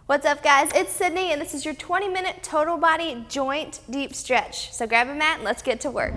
What's up, guys? It's Sydney, and this is your 20-minute total body joint deep stretch. So grab a mat and let's get to work.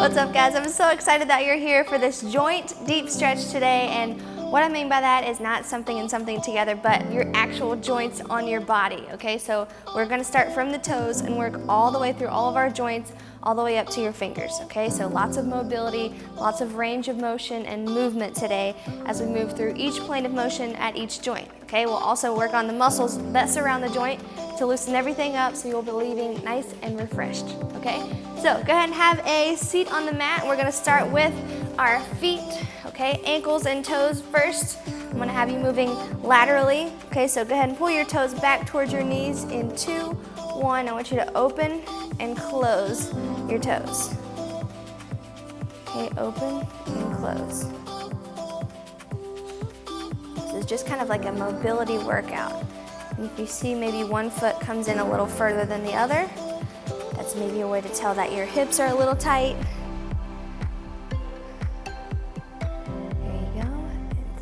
What's up, guys? I'm so excited that you're here for this joint deep stretch today, and what I mean by that is not something and something together, but your actual joints on your body, okay? So we're gonna start from the toes and work all the way through all of our joints, all the way up to your fingers, okay? So lots of mobility, lots of range of motion and movement today as we move through each plane of motion at each joint, okay? We'll also work on the muscles that surround the joint to loosen everything up so you'll be leaving nice and refreshed, okay? So go ahead and have a seat on the mat. We're gonna start with our feet, okay? Ankles and toes first. I'm gonna have you moving laterally, okay? So go ahead and pull your toes back towards your knees in 2, 1. I want you to open and close your toes. Okay, open and close. This is just kind of like a mobility workout. And if you see maybe one foot comes in a little further than the other, that's maybe a way to tell that your hips are a little tight. There you go.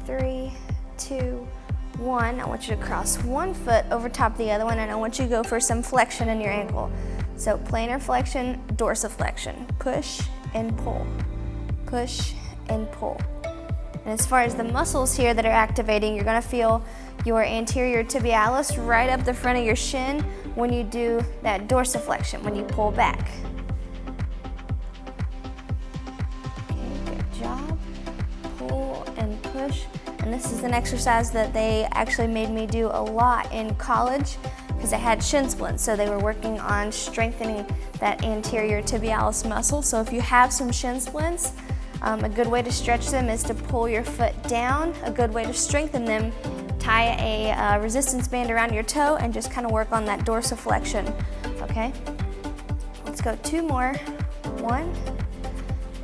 3, 2, 1. I want you to cross one foot over top of the other one, and I want you to go for some flexion in your ankle. So plantar flexion, dorsiflexion. Push and pull. Push and pull. And as far as the muscles here that are activating, you're gonna feel your anterior tibialis right up the front of your shin when you do that dorsiflexion, when you pull back. Okay, good job. Pull and push. And this is an exercise that they actually made me do a lot in college because I had shin splints, so they were working on strengthening that anterior tibialis muscle. So if you have some shin splints, a good way to stretch them is to pull your foot down. A good way to strengthen them, tie a resistance band around your toe and just kind of work on that dorsiflexion, okay? Let's go 2 more. 1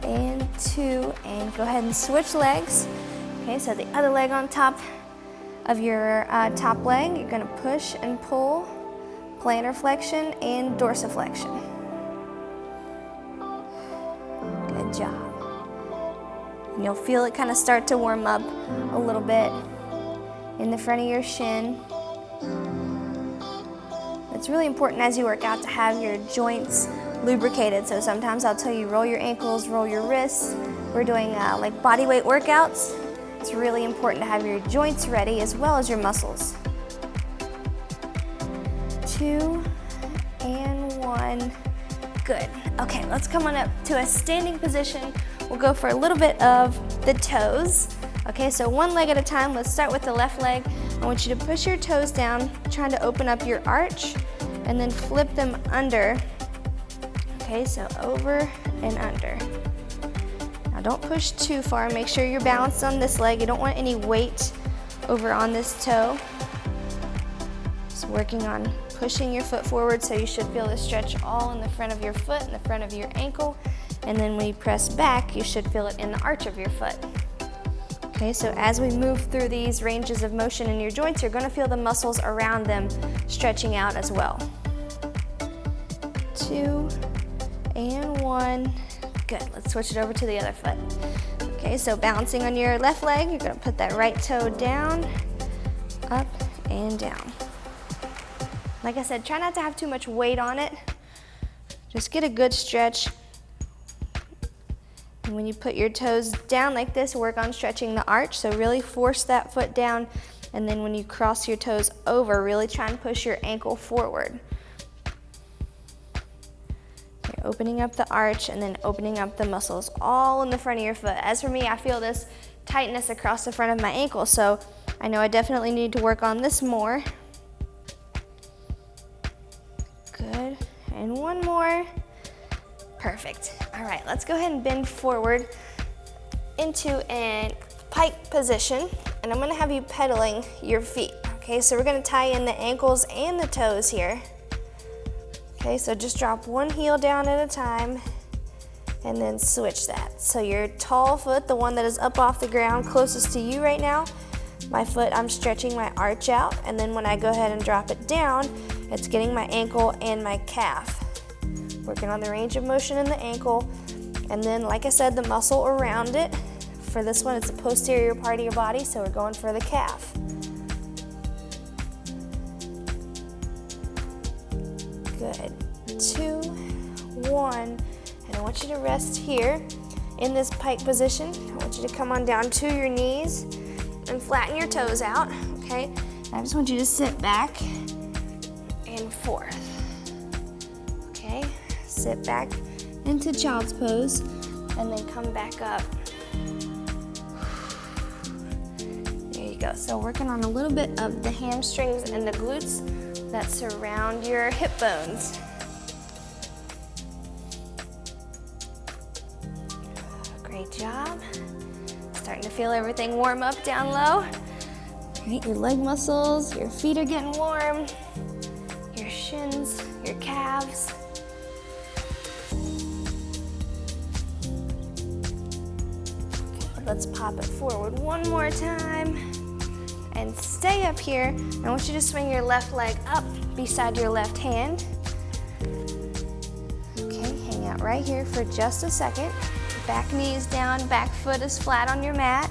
and 2, and go ahead and switch legs. Okay, so the other leg on top of your top leg, you're gonna push and pull, plantar flexion and dorsiflexion. Good job. And you'll feel it kind of start to warm up a little bit in the front of your shin. It's really important as you work out to have your joints lubricated. So sometimes I'll tell you roll your ankles, roll your wrists. We're doing like body weight workouts. It's really important to have your joints ready as well as your muscles. 2 and 1. Good. Okay, let's come on up to a standing position. We'll go for a little bit of the toes. Okay, so one leg at a time. Let's start with the left leg. I want you to push your toes down, trying to open up your arch, and then flip them under. Okay, so over and under. Now don't push too far. Make sure you're balanced on this leg. You don't want any weight over on this toe. Just working on pushing your foot forward, so you should feel the stretch all in the front of your foot and the front of your ankle. And then when you press back, you should feel it in the arch of your foot. Okay, so as we move through these ranges of motion in your joints, you're gonna feel the muscles around them stretching out as well. 2 and 1. Good, let's switch it over to the other foot. Okay, so balancing on your left leg, you're gonna put that right toe down, up and down. Like I said, try not to have too much weight on it. Just get a good stretch. And when you put your toes down like this, work on stretching the arch. So really force that foot down. And then when you cross your toes over, really try and push your ankle forward. You're opening up the arch and then opening up the muscles all in the front of your foot. As for me, I feel this tightness across the front of my ankle. So I know I definitely need to work on this more. Good. And one more. Perfect. All right, let's go ahead and bend forward into a pike position, and I'm gonna have you pedaling your feet. Okay, so we're gonna tie in the ankles and the toes here. Okay, so just drop one heel down at a time and then switch that. So your tall foot, the one that is up off the ground closest to you right now, my foot, I'm stretching my arch out, and then when I go ahead and drop it down, it's getting my ankle and my calf Working on the range of motion in the ankle. And then, like I said, the muscle around it. For this one, it's the posterior part of your body, so we're going for the calf. Good. 2, 1, and I want you to rest here in this pike position. I want you to come on down to your knees and flatten your toes out, okay? And I just want you to sit back and forth, okay? Sit back into child's pose and then come back up. There you go. So working on a little bit of the hamstrings and the glutes that surround your hip bones. Great job. Starting to feel everything warm up down low. Right, your leg muscles, your feet are getting warm, your shins, your calves. Okay, let's pop it forward one more time. And stay up here. I want you to swing your left leg up beside your left hand. Okay, hang out right here for just a second. Back knee is down, back foot is flat on your mat.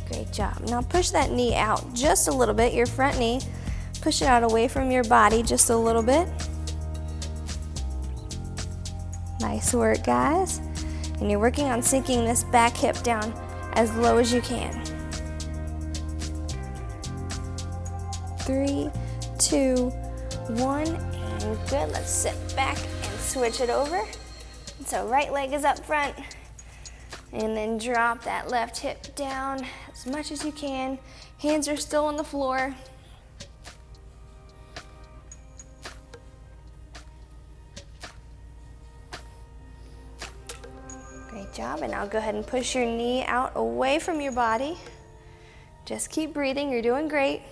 Great job. Now push that knee out just a little bit, your front knee. Push it out away from your body just a little bit. Nice work, guys. And you're working on sinking this back hip down as low as you can. 3, 2, 1, and good. Let's sit back and switch it over. So right leg is up front, and then drop that left hip down as much as you can. Hands are still on the floor. Great job, and now go ahead and push your knee out away from your body. Just keep breathing, you're doing great.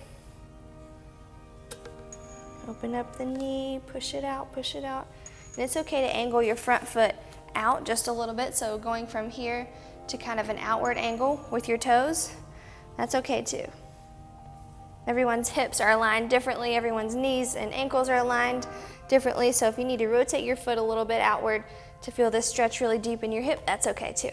Open up the knee, push it out, push it out. And it's okay to angle your front foot out just a little bit, so going from here to kind of an outward angle with your toes, that's okay too. Everyone's hips are aligned differently, everyone's knees and ankles are aligned differently, so if you need to rotate your foot a little bit outward to feel this stretch really deep in your hip, that's okay too.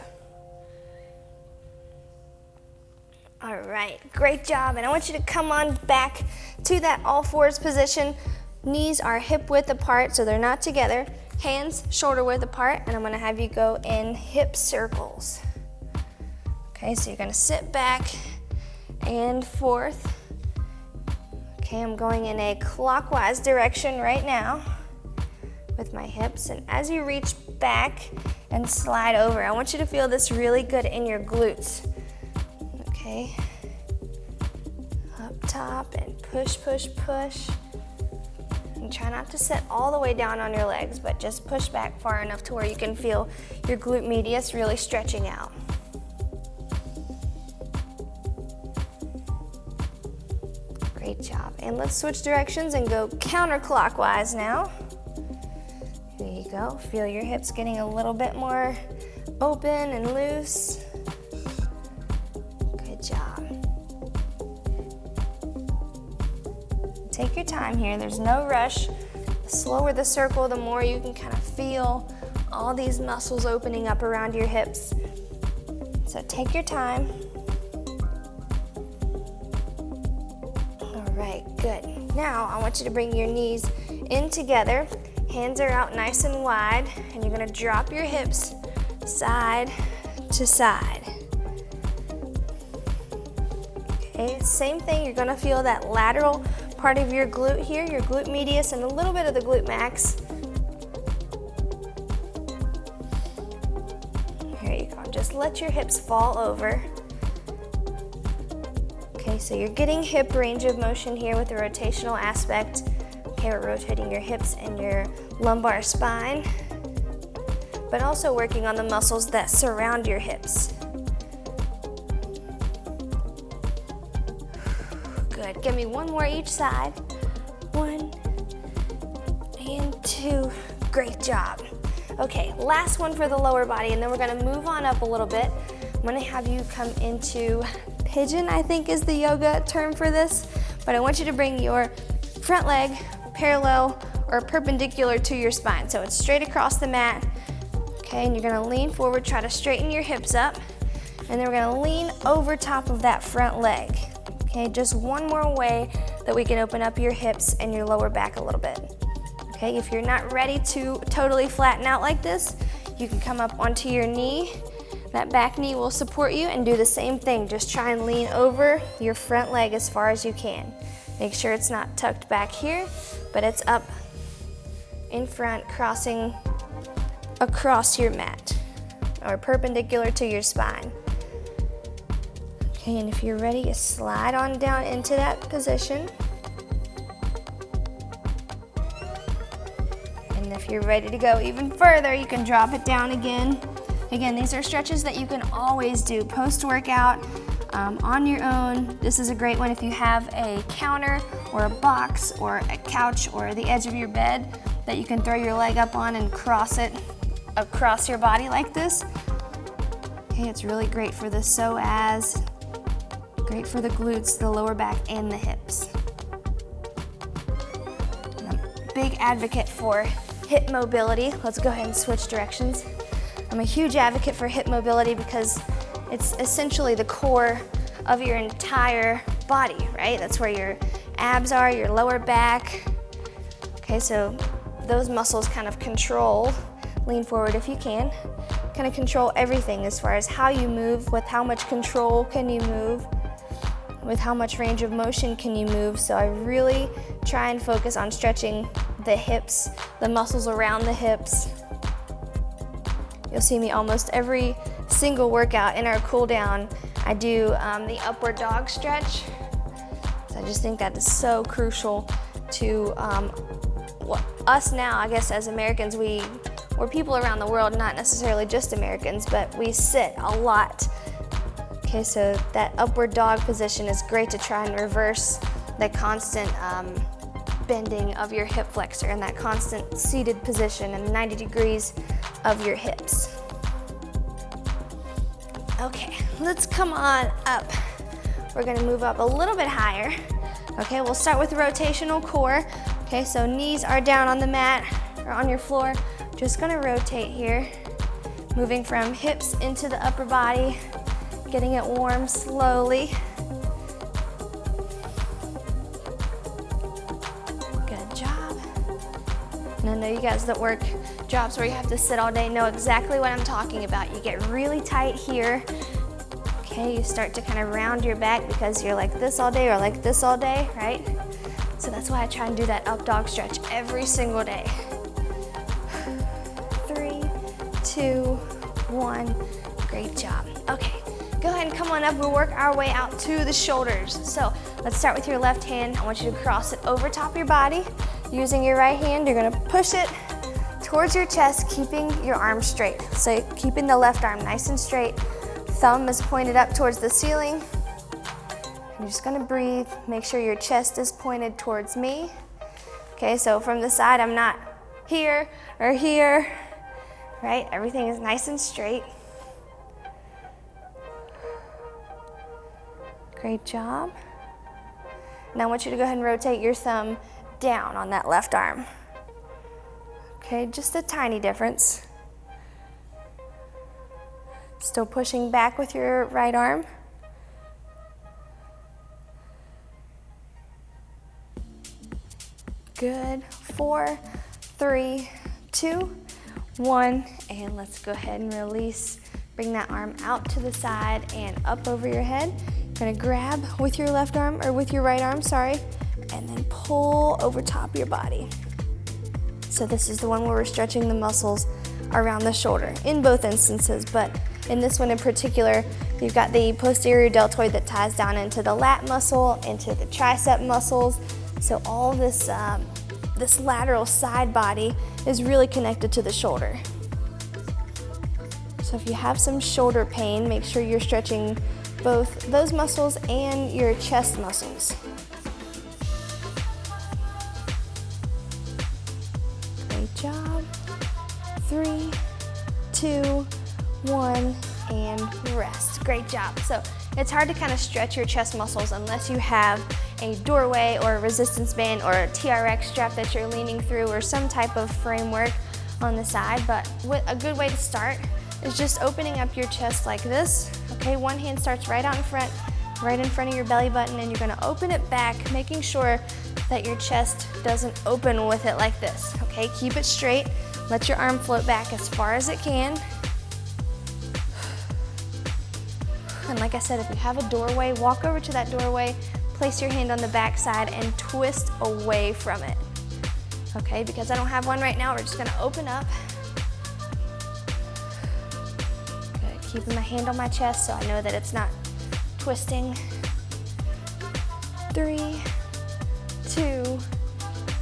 All right, great job. And I want you to come on back to that all fours position. Knees are hip width apart, so they're not together. Hands shoulder width apart, and I'm gonna have you go in hip circles. Okay, so you're gonna sit back and forth. Okay, I'm going in a clockwise direction right now with my hips, and as you reach back and slide over, I want you to feel this really good in your glutes. Okay, up top and push, push, push. And try not to sit all the way down on your legs, but just push back far enough to where you can feel your glute medius really stretching out. Great job. And let's switch directions and go counterclockwise now. There you go. Feel your hips getting a little bit more open and loose. Good job. Take your time here. There's no rush. The slower the circle, the more you can kind of feel all these muscles opening up around your hips. So take your time. All right, good. Now I want you to bring your knees in together. Hands are out nice and wide, and you're gonna drop your hips side to side. Okay, same thing, you're gonna feel that lateral part of your glute here, your glute medius, and a little bit of the glute max. Here you go, just let your hips fall over. Okay, so you're getting hip range of motion here with the rotational aspect. Okay, we're rotating your hips and your lumbar spine, but also working on the muscles that surround your hips. Good, give me one more each side. 1 and 2, great job. Okay, last one for the lower body, and then we're gonna move on up a little bit. I'm gonna have you come into Pigeon, I think is the yoga term for this, but I want you to bring your front leg parallel or perpendicular to your spine. So it's straight across the mat, okay, and you're gonna lean forward, try to straighten your hips up, and then we're gonna lean over top of that front leg, okay? Just one more way that we can open up your hips and your lower back a little bit, okay? If you're not ready to totally flatten out like this, you can come up onto your knee. That back knee will support you, and do the same thing. Just try and lean over your front leg as far as you can. Make sure it's not tucked back here, but it's up in front, crossing across your mat or perpendicular to your spine. Okay, and if you're ready, you slide on down into that position. And if you're ready to go even further, you can drop it down again. Again, these are stretches that you can always do post-workout on your own. This is a great one if you have a counter or a box or a couch or the edge of your bed that you can throw your leg up on and cross it across your body like this. Okay, it's really great for the psoas, great for the glutes, the lower back, and the hips. I'm a big advocate for hip mobility. Let's go ahead and switch directions. I'm a huge advocate for hip mobility because it's essentially the core of your entire body, right? That's where your abs are, your lower back. Okay, so those muscles kind of control, lean forward if you can, kind of control everything as far as how you move, with how much control can you move, with how much range of motion can you move. So I really try and focus on stretching the hips, the muscles around the hips. You'll see me almost every single workout in our cool down. I do the upward dog stretch. So I just think that is so crucial to us now, I guess, as Americans. We're people around the world, not necessarily just Americans, but we sit a lot. Okay, so that upward dog position is great to try and reverse the constant bending of your hip flexor and that constant seated position and 90 degrees of your hips. Okay, let's come on up. We're gonna move up a little bit higher. Okay, we'll start with rotational core. Okay, so knees are down on the mat or on your floor. Just gonna rotate here, moving from hips into the upper body, getting it warm slowly. Good job. And I know you guys that work jobs where you have to sit all day know exactly what I'm talking about. You get really tight here. Okay, you start to kind of round your back because you're like this all day or like this all day, right? So that's why I try and do that up dog stretch every single day. 3, 2, 1. Great job. Okay, go ahead and come on up. We'll work our way out to the shoulders. So let's start with your left hand. I want you to cross it over top of your body. Using your right hand, you're gonna push it towards your chest, keeping your arm straight. So keeping the left arm nice and straight. Thumb is pointed up towards the ceiling. You're just gonna breathe. Make sure your chest is pointed towards me. Okay, so from the side, I'm not here or here, right? Everything is nice and straight. Great job. Now I want you to go ahead and rotate your thumb down on that left arm. Okay, just a tiny difference. Still pushing back with your right arm. Good. 4, 3, 2, 1, and let's go ahead and release. Bring that arm out to the side and up over your head. You're gonna grab with your left arm, or with your right arm, sorry, and then pull over top of your body. So this is the one where we're stretching the muscles around the shoulder in both instances, but in this one in particular, you've got the posterior deltoid that ties down into the lat muscle, into the tricep muscles. So all this, this lateral side body is really connected to the shoulder. So if you have some shoulder pain, make sure you're stretching both those muscles and your chest muscles. Great job. 3, 2, 1, and rest. Great job. So it's hard to kind of stretch your chest muscles unless you have a doorway or a resistance band or a TRX strap that you're leaning through or some type of framework on the side. But a good way to start is just opening up your chest like this. Okay, one hand starts right out in front, right in front of your belly button, and you're gonna open it back, making sure that your chest doesn't open with it like this. Okay, keep it straight. Let your arm float back as far as it can. And like I said, if you have a doorway, walk over to that doorway, place your hand on the back side and twist away from it. Okay, because I don't have one right now, we're just gonna open up. Good, keeping my hand on my chest so I know that it's not twisting. 3, 2,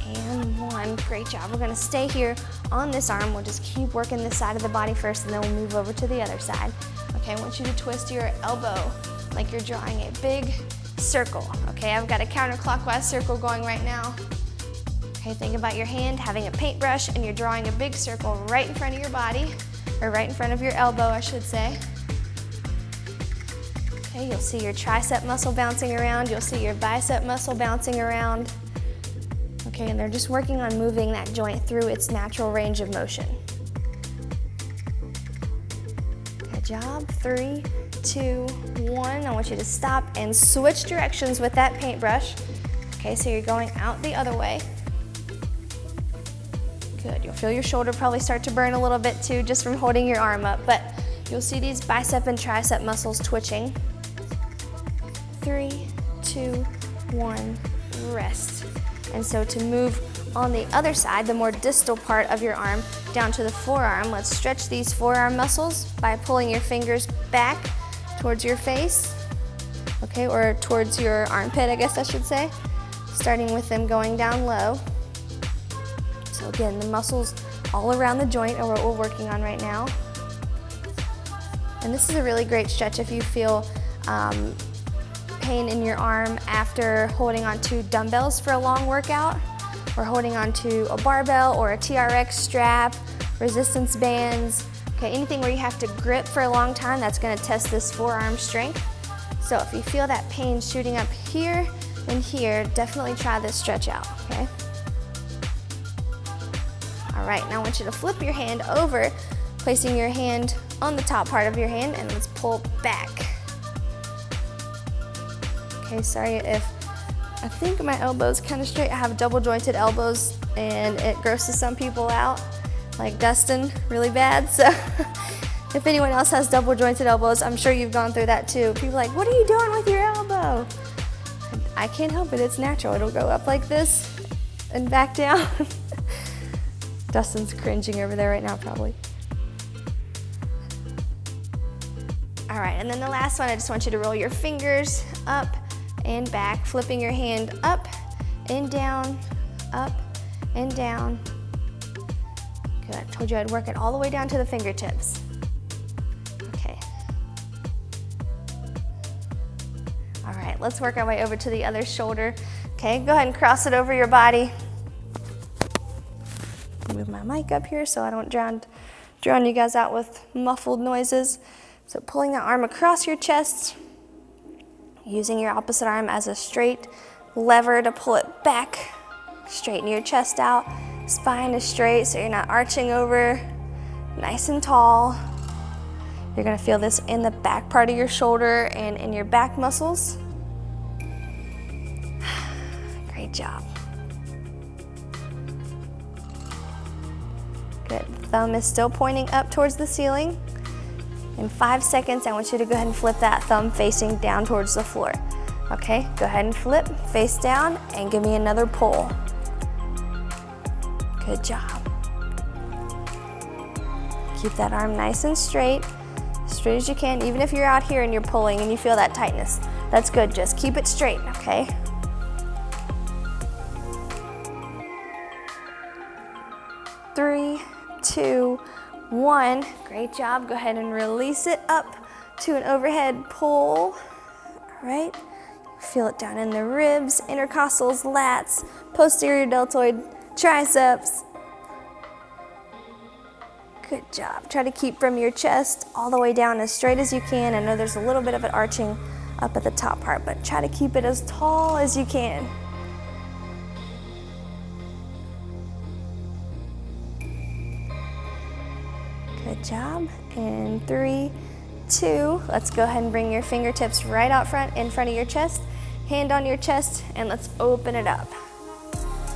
and 1. Great job. We're gonna stay here on this arm. We'll just keep working this side of the body first, and then we'll move over to the other side. Okay, I want you to twist your elbow like you're drawing a big circle. Okay, I've got a counterclockwise circle going right now. Okay, think about your hand having a paintbrush and you're drawing a big circle right in front of your body, or right in front of your elbow, I should say. Okay, you'll see your tricep muscle bouncing around, you'll see your bicep muscle bouncing around. Okay, and they're just working on moving that joint through its natural range of motion. Good job. 3, 2, 1. I want you to stop and switch directions with that paintbrush. Okay, so you're going out the other way. Good. You'll feel your shoulder probably start to burn a little bit too just from holding your arm up, but you'll see these bicep and tricep muscles twitching. 3, 2, 1, rest. And so to move on the other side, the more distal part of your arm down to the forearm, let's stretch these forearm muscles by pulling your fingers back towards your face, okay, or towards your armpit, I guess I should say, starting with them going down low. So again, the muscles all around the joint are what we're working on right now. And this is a really great stretch if you feel pain in your arm after holding onto dumbbells for a long workout, or holding onto a barbell or a TRX strap, resistance bands, okay, anything where you have to grip for a long time, that's gonna test this forearm strength. So if you feel that pain shooting up here and here, definitely try this stretch out, okay? All right, now I want you to flip your hand over, placing your hand on the top part of your hand, and let's pull back. Okay, sorry if I think my elbow's kind of straight. I have double jointed elbows and it grosses some people out, like Dustin, really bad. So if anyone else has double jointed elbows, I'm sure you've gone through that too. People are like, what are you doing with your elbow? I can't help it, it's natural. It'll go up like this and back down. Dustin's cringing over there right now probably. All right, and then the last one, I just want you to roll your fingers up and back, flipping your hand up and down, up and down. Good, I told you I'd work it all the way down to the fingertips. Okay. All right, let's work our way over to the other shoulder. Okay, go ahead and cross it over your body. Move my mic up here so I don't drown you guys out with muffled noises. So pulling that arm across your chest, using your opposite arm as a straight lever to pull it back, straighten your chest out, spine is straight so you're not arching over, nice and tall. You're gonna feel this in the back part of your shoulder and in your back muscles. Great job. Good, thumb is still pointing up towards the ceiling. In 5 seconds, I want you to go ahead and flip that thumb facing down towards the floor. Okay, go ahead and flip, face down, and give me another pull. Good job. Keep that arm nice and straight as you can, even if you're out here and you're pulling and you feel that tightness. That's good, just keep it straight, okay? Three, 2, 1. Great job. Go ahead and release it up to an overhead pull. All right. Feel it down in the ribs, intercostals, lats, posterior deltoid, triceps. Good job. Try to keep from your chest all the way down as straight as you can. I know there's a little bit of it arching up at the top part, but try to keep it as tall as you can. Good job. And 3, 2, let's go ahead and bring your fingertips right out front in front of your chest, hand on your chest, and let's open it up.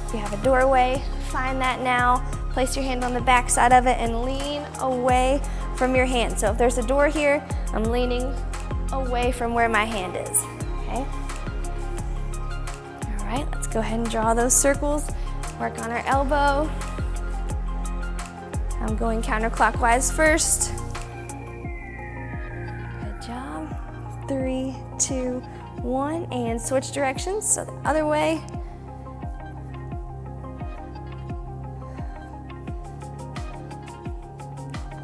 If you have a doorway, find that now. Place your hand on the back side of it and lean away from your hand. So if there's a door here, I'm leaning away from where my hand is, okay? All right, let's go ahead and draw those circles. Work on our elbow. I'm going counterclockwise first. Good job. 3, 2, 1, and switch directions, so the other way.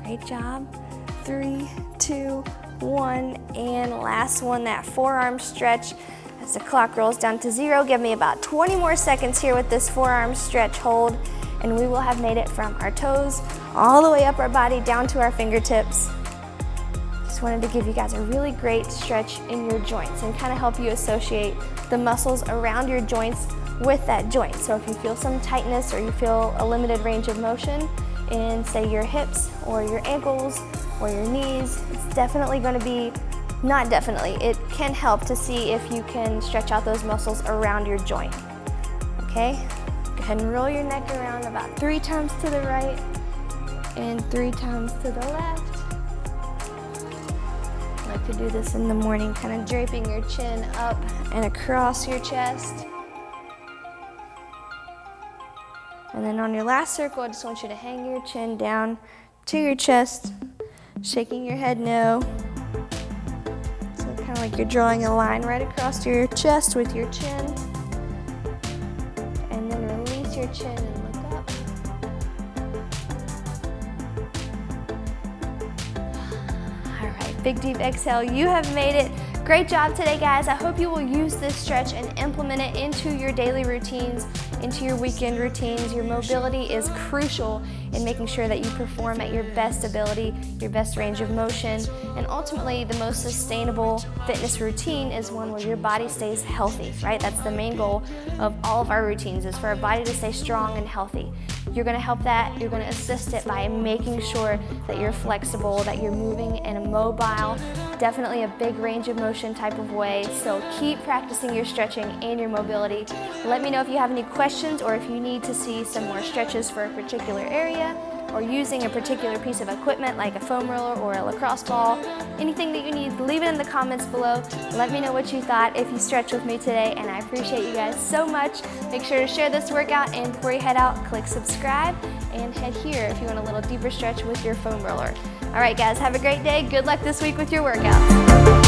Great job. 3, 2, 1, and last one, that forearm stretch. As the clock rolls down to 0, give me about 20 more seconds here with this forearm stretch hold, and we will have made it from our toes all the way up our body down to our fingertips. Just wanted to give you guys a really great stretch in your joints and kind of help you associate the muscles around your joints with that joint. So if you feel some tightness or you feel a limited range of motion in, say, your hips or your ankles or your knees, it's definitely going to be, not definitely, it can help to see if you can stretch out those muscles around your joint. Okay, go ahead and roll your neck around about 3 times to the right and 3 times to the left. I like to do this in the morning, kind of draping your chin up and across your chest. And then on your last circle, I just want you to hang your chin down to your chest, shaking your head no. So kind of like you're drawing a line right across your chest with your chin. And then release your chin and look up. All right, big deep exhale. You have made it. Great job today, guys. I hope you will use this stretch and implement it into your daily routines, into your weekend routines. Your mobility is crucial in making sure that you perform at your best ability, your best range of motion, and ultimately the most sustainable fitness routine is one where your body stays healthy, right? That's the main goal of all of our routines, is for our body to stay strong and healthy. You're gonna help that, you're gonna assist it by making sure that you're flexible, that you're moving in a mobile, definitely a big range of motion type of way. So keep practicing your stretching and your mobility. Let me know if you have any questions or if you need to see some more stretches for a particular area or using a particular piece of equipment like a foam roller or a lacrosse ball. Anything that you need, leave it in the comments below. Let me know what you thought if you stretched with me today, and I appreciate you guys so much. Make sure to share this workout, and before you head out, click subscribe and head here if you want a little deeper stretch with your foam roller. All right, guys, have a great day. Good luck this week with your workouts.